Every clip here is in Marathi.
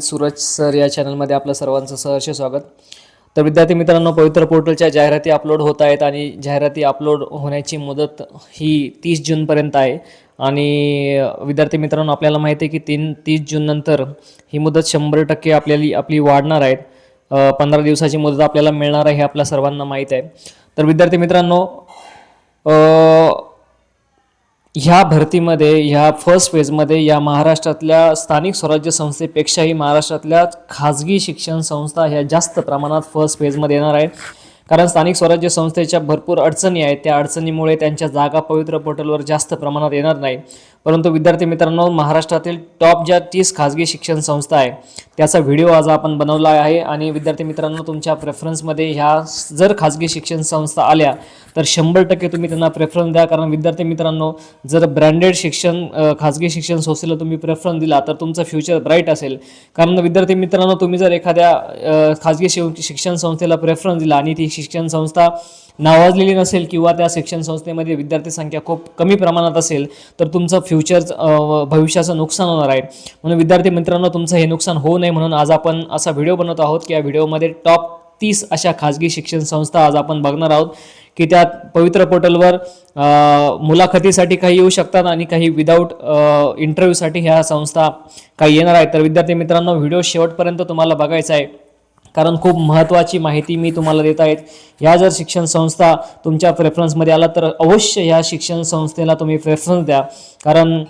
सूरज सर या चॅनलमध्ये आपलं सर्वांचं सहर्ष स्वागत. तर विद्यार्थी मित्रांनो, पवित्र पोर्टलच्या जाहिराती अपलोड होत आहेत आणि जाहिराती अपलोड होण्याची मुदत ही 30 जूनपर्यंत आहे. आणि विद्यार्थी मित्रांनो, आपल्याला माहिती आहे की 30 जून नंतर ही मुदत 100% आपली वाढणार आहेत. 15 दिवसाची मुदत आपल्याला मिळणार आहे हे आपल्या सर्वांना माहीत आहे. तर विद्यार्थी मित्रांनो, ह्या भरतीमध्ये ह्या फर्स्ट फेजमध्ये या महाराष्ट्रातल्या स्थानिक स्वराज्य संस्थेपेक्षाही महाराष्ट्रातल्या खाजगी शिक्षण संस्था ह्या जास्त प्रमाणात फर्स्ट फेजमध्ये येणार आहेत. कारण स्थानिक स्वराज्य संस्थेच्या भरपूर अडचणी आहेत. त्या अडचणीमुळे त्यांच्या जागा पवित्र पोर्टलवर जास्त प्रमाणात येणार नाही. परंतु विद्यार्थी मित्रांनो, महाराष्ट्रातील टॉप ज्या 30 खाजगी शिक्षण संस्था आहे त्याचा व्हिडिओ आज आपण बनवला आहे. आणि विद्यार्थी मित्रांनो, तुमच्या प्रेफरन्समध्ये ह्या जर खाजगी शिक्षण संस्था आल्या तर 100% तुम्ही त्यांना प्रेफरन्स द्या. कारण विद्यार्थी मित्रांनो, जर ब्रँडेड शिक्षण खाजगी शिक्षण संस्थेला तुम्ही प्रेफरन्स दिला तर तुमचं फ्युचर ब्राईट असेल. कारण विद्यार्थी मित्रांनो, तुम्ही जर एखाद्या खाजगी शिक्षण संस्थेला प्रेफरन्स दिला आणि ती शिक्षण संस्था नावाजलेली नसेल किंवा त्या शिक्षण संस्थेमध्ये विद्यार्थी संख्या खूप कमी प्रमाणात असेल तर तुमचं भविष्याचं नुकसान होणार आहे. म्हणून विद्यार्थी मित्रांनो, तुमचं हे नुकसान होऊ नये म्हणून आज आपण असा व्हिडिओ बनवत आहोत की या व्हिडिओमध्ये टॉप 30 अशा खाजगी शिक्षण संस्था आज आपण बघणार आहोत की त्या पवित्र पोर्टलवर मुलाखतीसाठी काही येऊ शकतात आणि काही विदाऊट इंटरव्ह्यूसाठी ह्या संस्था काही येणार आहेत. तर विद्यार्थी मित्रांनो, व्हिडिओ शेवटपर्यंत तुम्हाला बघायचा आहे कारण खूप महत्त्वाची माहिती मी तुम्हाला देत आहेत. ह्या जर शिक्षण संस्था तुमच्या प्रेफरन्समध्ये आला तर अवश्य ह्या शिक्षण संस्थेला तुम्ही प्रेफरन्स द्या. कारण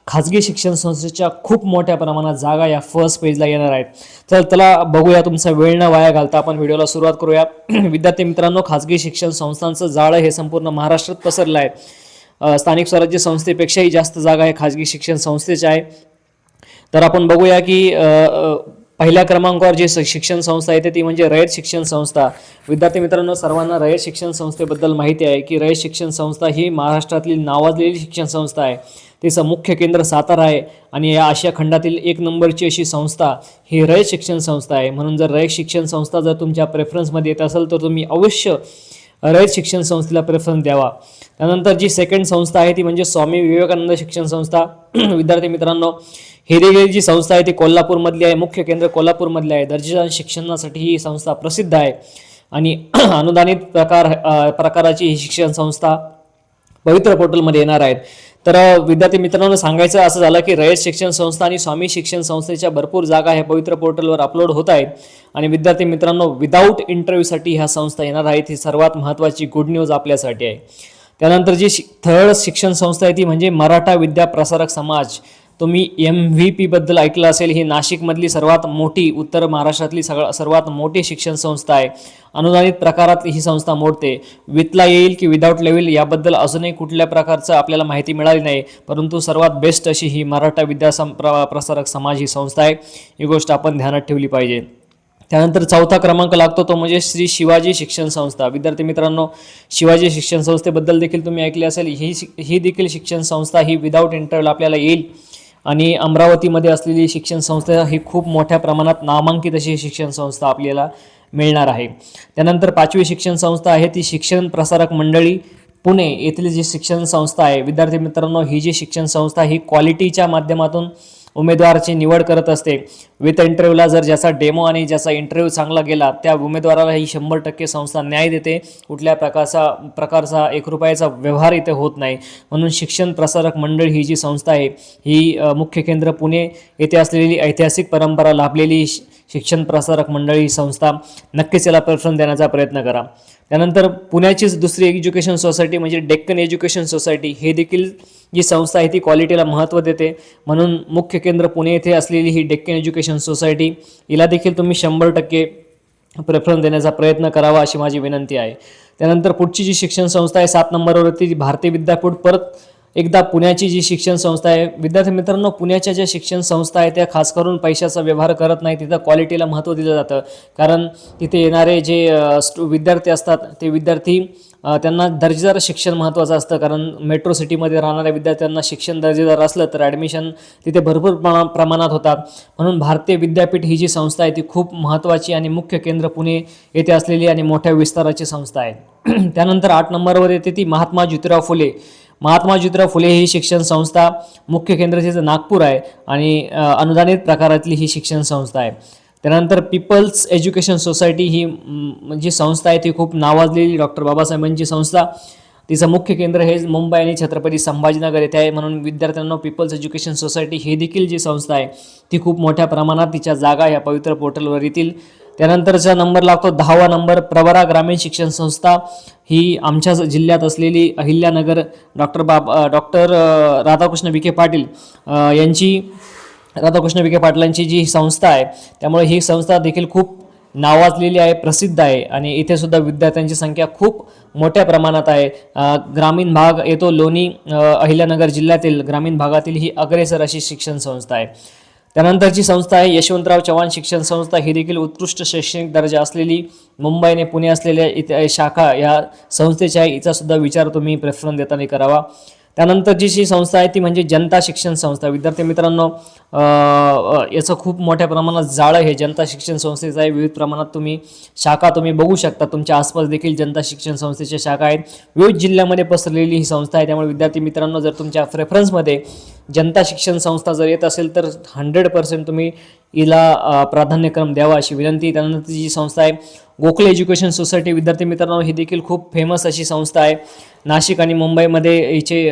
खाजगी शिक्षण संस्थेच्या खूप मोठ्या प्रमाणात जागा या फर्स्ट पेजला येणार आहेत. तर चला बघूया, तुमचा वेळ न वाया घालता आपण व्हिडिओला सुरुवात करूया. विद्यार्थी मित्रांनो, खाजगी शिक्षण संस्थांचं जाळं हे संपूर्ण महाराष्ट्रात पसरलं आहे. स्थानिक स्वराज्य संस्थेपेक्षाही जास्त जागा हे खाजगी शिक्षण संस्थेच्या आहे. तर आपण बघूया की पहिल्या क्रमांकावर जी शिक्षण संस्था येते ती म्हणजे रयत शिक्षण संस्था. विद्यार्थी मित्रांनो, सर्वांना रयत शिक्षण संस्थेबद्दल माहिती आहे की रयत शिक्षण संस्था ही महाराष्ट्रातली नावाजलेली शिक्षण संस्था आहे. तिचं मुख्य केंद्र सातारा आहे आणि या आशिया खंडातील 1 नंबरची अशी संस्था ही रयत शिक्षण संस्था आहे. म्हणून जर रयत शिक्षण संस्था जर तुमच्या प्रेफरन्समध्ये येत असेल तर तुम्ही अवश्य रयत शिक्षण संस्थेला प्रेफरन्स द्यावा. त्यानंतर जी सेकंड संस्था आहे ती म्हणजे स्वामी विवेकानंद शिक्षण संस्था. विद्यार्थी मित्रांनो, ही देखील जी संस्था आहे ती कोल्हापूरमधली आहे. मुख्य केंद्र कोल्हापूरमधले आहे. दर्जेदार शिक्षणासाठी ही संस्था प्रसिद्ध आहे आणि अनुदानित प्रकाराची ही शिक्षण संस्था पवित्र पोर्टलमध्ये येणार आहेत. तर विद्यार्थी मित्रांनो, सांगायचं असं झालं की रयत शिक्षण संस्था आणि स्वामी शिक्षण संस्थेच्या भरपूर जागा ह्या पवित्र पोर्टलवर अपलोड होत आहेत. आणि विद्यार्थी मित्रांनो, विदाऊट इंटरव्ह्यूसाठी ह्या संस्था येणार आहेत. ही सर्वात महत्त्वाची गुड न्यूज आपल्यासाठी आहे. त्यानंतर जी थर्ड शिक्षण संस्था आहे ती म्हणजे मराठा विद्या प्रसारक समाज. तुम्ही MVP बद्दल ऐकलं असेल. ही नाशिकमधली सर्वात मोठी, उत्तर महाराष्ट्रातली सर्वात मोठी शिक्षण संस्था आहे. अनुदानित प्रकारात ही संस्था मोडते. विथला येईल की विदाऊट लेव्हिल याबद्दल अजूनही कुठल्या प्रकारचं आपल्याला माहिती मिळाली नाही. परंतु सर्वात बेस्ट अशी ही मराठा विद्या प्रसारक समाज ही संस्था आहे. ही गोष्ट आपण ध्यानात ठेवली पाहिजे. त्यानंतर चौथा क्रमांक लागतो तो म्हणजे श्री शिवाजी शिक्षण संस्था. विद्यार्थी मित्रांनो, शिवाजी शिक्षण संस्थेबद्दल देखील तुम्ही ऐकले असेल. ही देखील शिक्षण संस्था ही विदाऊट इंटरव्ह्यू आपल्याला येईल आणि अमरावतीमध्ये असलेली शिक्षण संस्था ही खूप मोठ्या प्रमाणात नामांकित अशी शिक्षण संस्था आपल्याला मिळणार आहे. त्यानंतर 5वी शिक्षण संस्था आहे ती शिक्षण प्रसारक मंडळी पुणे येथील जी शिक्षण संस्था आहे. विद्यार्थी मित्रांनो, ही जी शिक्षण संस्था ही क्वालिटीच्या माध्यमातून उमेदवाराची निवड करत असते. विथ इंटरव्ह्यूला जर ज्याचा डेमो आणि ज्याचा इंटरव्ह्यू चांगला गेला त्या उमेदवाराला ही 100% संस्था न्याय देते. कुठल्या प्रकारचा 1 रुपयाचा व्यवहार इथे होत नाही. म्हणून शिक्षण प्रसारक मंडळ ही जी संस्था आहे ही मुख्य केंद्र पुणे येथे असलेली ऐतिहासिक परंपरा लाभलेली शिक्षण प्रसारक मंडळ ही संस्था नक्कीच याला प्रेफरन्स देण्याचा प्रयत्न करा. त्यानंतर पुण्याचीच दुसरी एज्युकेशन सोसायटी म्हणजे डेक्कन एज्युकेशन सोसायटी. हे देखील जी संस्था आहे ती क्वालिटीला महत्त्व देते. म्हणून मुख्य केंद्र पुणे येथे असलेली ही डेक्कन एज्युकेशन सोसायटी हिला देखील तुम्ही 100% प्रेफरन्स देण्याचा प्रयत्न करावा अशी माझी विनंती आहे. त्यानंतर पुढची जी शिक्षण संस्था आहे 7 नंबरवरती भारतीय विद्यापीठ. परत एकदा पुण्याची जी शिक्षण संस्था आहे. विद्यार्थी मित्रांनो, पुण्याच्या ज्या शिक्षण संस्था आहेत त्या खास करून पैशाचा व्यवहार करत नाही. तिथं क्वालिटीला महत्त्व दिलं जातं. कारण तिथे येणारे जे विद्यार्थी असतात ते विद्यार्थी त्यांना दर्जेदार शिक्षण महत्त्वाचं असतं. कारण मेट्रो सिटीमध्ये राहणाऱ्या विद्यार्थ्यांना शिक्षण दर्जेदार असलं तर ॲडमिशन तिथे भरपूर प्रमाणात होतात. म्हणून भारतीय विद्यापीठ ही जी संस्था आहे ती खूप महत्त्वाची आणि मुख्य केंद्र पुणे येथे असलेली आणि मोठ्या विस्ताराची संस्था आहे. त्यानंतर 8 नंबरवर येते ती महात्मा ज्योतिराव फुले. महात्मा ज्योतिराव फुले ही शिक्षण संस्था, मुख्य केंद्र तिचं नागपूर आहे आणि अनुदानित प्रकारातली ही शिक्षण संस्था आहे. त्यानंतर पीपल्स एज्युकेशन सोसायटी ही जी संस्था आहे ती खूप नावाजलेली डॉक्टर बाबासाहेबांची संस्था. तिचं मुख्य केंद्र हे मुंबई आणि छत्रपती संभाजीनगर येथे आहे, म्हणून विद्यार्थ्यांना पीपल्स एज्युकेशन सोसायटी ही देखील जी संस्था आहे ती खूप मोठ्या प्रमाणात तिच्या जागा या पवित्र पोर्टलवर येतील. त्यानंतरचा नंबर लागतो 10वा नंबर, प्रवरा ग्रामीण शिक्षण संस्था. ही आमच्या जिल्ह्यात असलेली अहिल्यानगर डॉक्टर राधाकृष्ण विखे पाटील यांची राधाकृष्ण विखे पाटलांची जी संस्था आहे, त्यामुळे ही संस्था देखील खूप नावाजलेली आहे, प्रसिद्ध आहे आणि इथे सुद्धा विद्यार्थ्यांची संख्या खूप मोठ्या प्रमाणात आहे. ग्रामीण भाग येतो लोणी, अहिल्यानगर जिल्ह्यातील ग्रामीण भागातील ही अग्रेसर अशी शिक्षण संस्था आहे. त्यानंतरची संस्था आहे यशवंतराव चव्हाण शिक्षण संस्था. ही देखील उत्कृष्ट शैक्षणिक दर्जा असलेली मुंबई आणि पुणे असलेल्या शाखा या संस्थेची आहे. हिचा सुद्धा विचार तुम्ही प्रेफरन्स देताना करावा. त्यानंतरची जी संस्था आहे ती म्हणजे जनता शिक्षण संस्था. विद्यार्थी मित्रांनो, याचं खूप मोठ्या प्रमाणात जाळं हे जनता शिक्षण संस्थेचं आहे. विविध प्रमाणात तुम्ही शाखा बघू शकता. तुमच्या आसपास देखील जनता शिक्षण संस्थेच्या शाखा आहेत. विविध जिल्ह्यामध्ये पसरलेली ही संस्था आहे. त्यामुळे विद्यार्थी मित्रांनो, जर तुमच्या प्रेफरन्समध्ये जनता शिक्षण संस्था जर येत असेल तर 100% तुम्ही हिला प्राधान्यक्रम द्यावा अशी विनंती. त्यानंतर जी संस्था आहे गोखले एज्युकेशन सोसायटी. विद्यार्थी मित्रांनो, ही देखील खूप फेमस अशी संस्था आहे. नाशिक आणि मुंबईमध्ये हिचे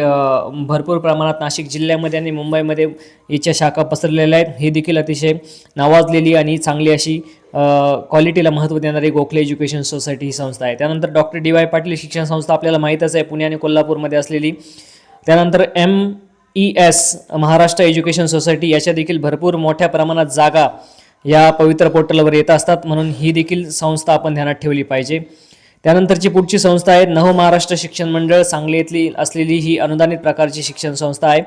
भरपूर प्रमाणात नाशिक जिल्ह्यामध्ये आणि मुंबईमध्ये हिच्या शाखा पसरलेल्या आहेत. ही देखील अतिशय नावाजलेली आणि चांगली अशी क्वालिटीला महत्त्व देणारी गोखले एज्युकेशन सोसायटी ही संस्था आहे. त्यानंतर डॉक्टर DY पाटील शिक्षण संस्था आपल्याला माहीतच आहे, पुणे आणि कोल्हापूरमध्ये असलेली. त्यानंतर MES महाराष्ट्र एज्युकेशन सोसायटी, याच्या देखील भरपूर मोठ्या प्रमाणात जागा या पवित्र पोर्टलवर येत असतात, म्हणून ही देखील संस्था आपण ध्यानात ठेवली पाहिजे. त्यानंतरची पुढची संस्था आहे नव महाराष्ट्र शिक्षण मंडळ. सांगली येथली असलेली ही अनुदानित प्रकारची शिक्षण संस्था आहे.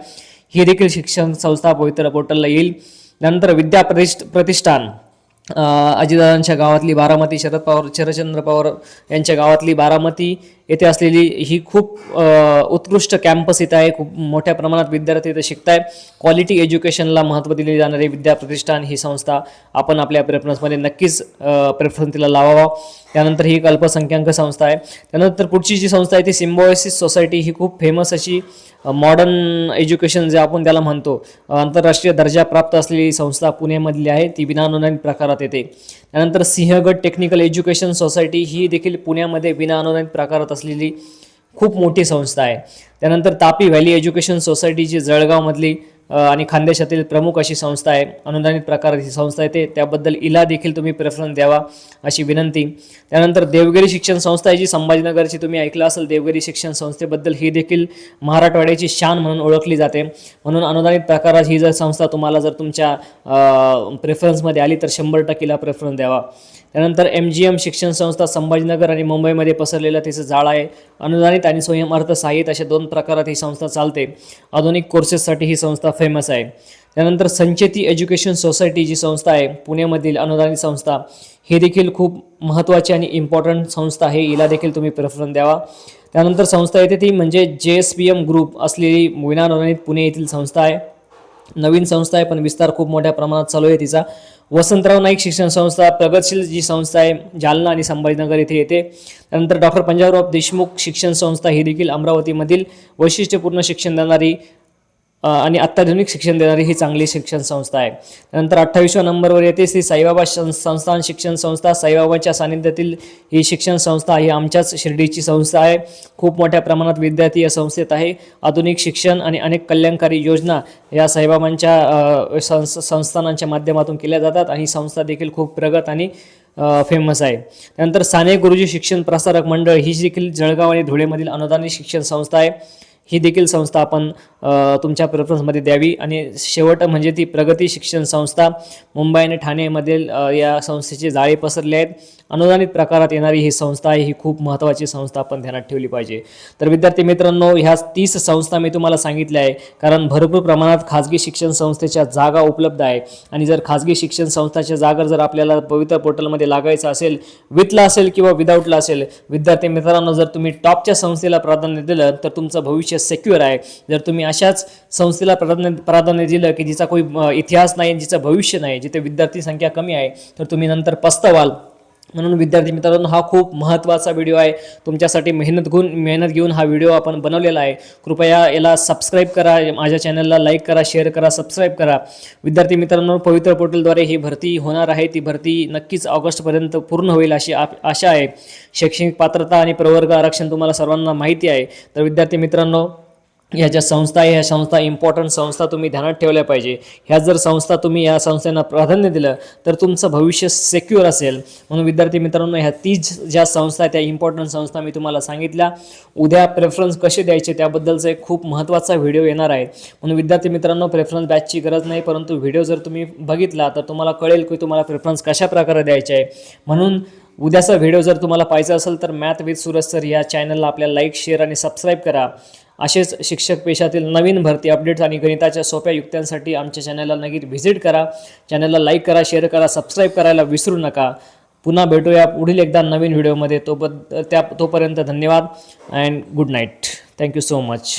ही देखील शिक्षण संस्था पवित्र पोर्टलला येईल. त्यानंतर विद्या प्रतिष्ठान, अजितदादांच्या गावातली बारामती, शरदचंद्र पवार यांच्या गावातली बारामती येथे असलेली ही खूप उत्कृष्ट कॅम्पस इथं आहे. खूप मोठ्या प्रमाणात विद्यार्थी इथं शिकत आहे. क्वालिटी एज्युकेशनला महत्त्व दिले जाणारे विद्या प्रतिष्ठान ही संस्था आपण आपल्या प्रेफरन्समध्ये नक्कीच प्रेफरन्स तिला लावावा. त्यानंतर ही एक अल्पसंख्याक संस्था आहे. त्यानंतर पुढची जी संस्था आहे ती सिम्बॉयसिस सोसायटी. ही खूप फेमस अशी मॉडर्न एज्युकेशन जे आपण त्याला म्हणतो, आंतरराष्ट्रीय दर्जा प्राप्त असलेली संस्था पुण्यामधली आहे. ती विनाअनुदानित प्रकारात येते. त्यानंतर सिंहगड टेक्निकल एज्युकेशन सोसायटी. ही देखील पुण्यामध्ये विनाअनुदानित प्रकारात असलेली खूप मोठी संस्था आहे. त्यानंतर तापी व्हॅली एज्युकेशन सोसायटी जी जळगावमधली आणि खानदेशातील प्रमुख अशी संस्था आहे. अनुदानित प्रकारात ही संस्था येते, त्याबद्दल हिला देखील तुम्ही प्रेफरन्स द्यावा अशी विनंती. त्यानंतर देवगिरी शिक्षण संस्था आहे जी संभाजीनगरची, तुम्ही ऐकलं असेल देवगिरी शिक्षण संस्थेबद्दल. ही देखील मराठवाड्याची शान म्हणून ओळखली जाते, म्हणून अनुदानित प्रकारात ही जर संस्था तुम्हाला जर तुमच्या प्रेफरन्समध्ये आली तर 100% प्रेफरन्स द्यावा. त्यानंतर MGM शिक्षण संस्था संभाजीनगर आणि मुंबईमध्ये पसरलेलं तिचं जाळं आहे. अनुदानित आणि स्वयं अर्थसहाय्यित अशा 2 प्रकारात ही संस्था चालते. आधुनिक कोर्सेससाठी ही संस्था फेमस आहे. त्यानंतर संचेती एज्युकेशन सोसायटी जी संस्था आहे पुण्यामधील अनुदानित संस्था, ही देखील खूप महत्त्वाची आणि इम्पॉर्टंट संस्था आहे. हिला देखील तुम्ही प्रेफरन्स द्यावा. त्यानंतर संस्था येते ती म्हणजे JSPM ग्रुप असलेली विनाअनुदानित पुणे येथील संस्था आहे. नवीन संस्था आहे पण विस्तार खूप मोठ्या प्रमाणात चालू आहे तिचा. वसंतराव नाईक शिक्षण संस्था प्रगतशील जी संस्था आहे जालना आणि संभाजीनगर येथे येते. त्यानंतर डॉक्टर पंजाबराव देशमुख शिक्षण संस्था. ही देखील अमरावतीमधील वैशिष्ट्यपूर्ण शिक्षण देणारी आणि अत्याधुनिक शिक्षण देणारी ही चांगली शिक्षण संस्था आहे. त्यानंतर 28व्या नंबरवर येते श्री साईबाबा संस्थान शिक्षण संस्था. साईबाबांच्या सानिध्यातील ही शिक्षण संस्था ही आमच्याच शिर्डीची संस्था आहे. खूप मोठ्या प्रमाणात विद्यार्थी या संस्थेत आहे. आधुनिक शिक्षण आणि अनेक कल्याणकारी योजना या साईबाबांच्या संस्थानांच्या माध्यमातून केल्या जातात आणि ही संस्था देखील खूप प्रगत आणि फेमस आहे. त्यानंतर साने गुरुजी शिक्षण प्रसारक मंडळ. ही देखील जळगाव आणि धुळेमधील अनुदानित शिक्षण संस्था आहे. ही देखील संस्था आपण तुमच्या प्रेफरन्समध्ये द्यावी. आणि शेवट म्हणजे ती प्रगती शिक्षण संस्था. मुंबई आणि ठाणेमधील या संस्थेचे जाळे पसरले आहेत. अनुदानित प्रकारात येणारी ही संस्था आहे. ही खूप महत्त्वाची संस्था आपण ध्यानात ठेवली पाहिजे. तर विद्यार्थी मित्रांनो, ह्या 30 संस्था मी तुम्हाला सांगितल्या आहे कारण भरपूर प्रमाणात खाजगी शिक्षण संस्थेच्या जागा उपलब्ध आहे आणि जर खाजगी शिक्षण संस्थाच्या जागा जर आपल्याला पवित्र पोर्टलमध्ये लागायचं असेल, विथला असेल किंवा विदाऊटला असेल, विद्यार्थी मित्रांनो जर तुम्ही टॉपच्या संस्थेला प्राधान्य दिलं तर तुमचं भविष्य सिक्युअर आहे. जर तुम्ही अशाच संस्थेला प्राधान्य दिलं की जिचा काही इतिहास नाही, जिचं भविष्य नाही, जिथे विद्यार्थी संख्या कमी आहे, तर तुम्ही नंतर पस्तावाल. म्हणून विद्यार्थी मित्रांनो, हा खूप महत्त्वाचा व्हिडिओ आहे. तुमच्यासाठी मेहनत घेऊन हा व्हिडिओ आपण बनवलेला आहे. कृपया याला सबस्क्राईब करा, माझ्या चॅनलला लाईक करा, शेअर करा, सबस्क्राईब करा. विद्यार्थी मित्रांनो, पवित्र पोर्टलद्वारे ही भरती होणार आहे. ती भरती नक्कीच ऑगस्टपर्यंत पूर्ण होईल अशी आशा आहे. शैक्षणिक पात्रता आणि प्रवर्ग आरक्षण तुम्हाला सर्वांना माहिती आहे. तर विद्यार्थी मित्रांनो, ह्या ज्या संस्था आहे, ह्या संस्था इम्पॉर्टंट संस्था तुम्ही ध्यानात ठेवल्या पाहिजे. ह्या जर संस्था तुम्ही या संस्थांना प्राधान्य दिलं तर तुमचं भविष्य सिक्युअर असेल. म्हणून विद्यार्थी मित्रांनो, ह्या 30 ज्या संस्था आहेत त्या इम्पॉर्टंट संस्था मी तुम्हाला सांगितल्या. उद्या प्रेफरन्स कसे द्यायचे त्याबद्दलचा एक खूप महत्त्वाचा व्हिडिओ येणार आहे. म्हणून विद्यार्थी मित्रांनो, प्रेफरन्स बॅचची गरज नाही, परंतु व्हिडिओ जर तुम्ही बघितला तर तुम्हाला कळेल की तुम्हाला प्रेफरन्स कशा प्रकारे द्यायचे आहे. म्हणून उद्याचा व्हिडिओ जर तुम्हाला पाहिजे असेल तर मॅथ विथ सूरज सर या चॅनलला आपल्या लाईक, शेअर आणि सबस्क्राईब करा. असेच शिक्षक पेशातील नवीन भरती अपडेट्स आणि गणिताच्या सोप्या युक्त्यांसाठी आमच्या चॅनलला नक्की व्हिजिट करा. चॅनलला लाईक करा, शेअर करा, सबस्क्राईब करायला विसरू नका. पुन्हा भेटूया पुढील एकदा नवीन व्हिडिओमध्ये. तोपर्यंत धन्यवाद and good night. Thank you so much.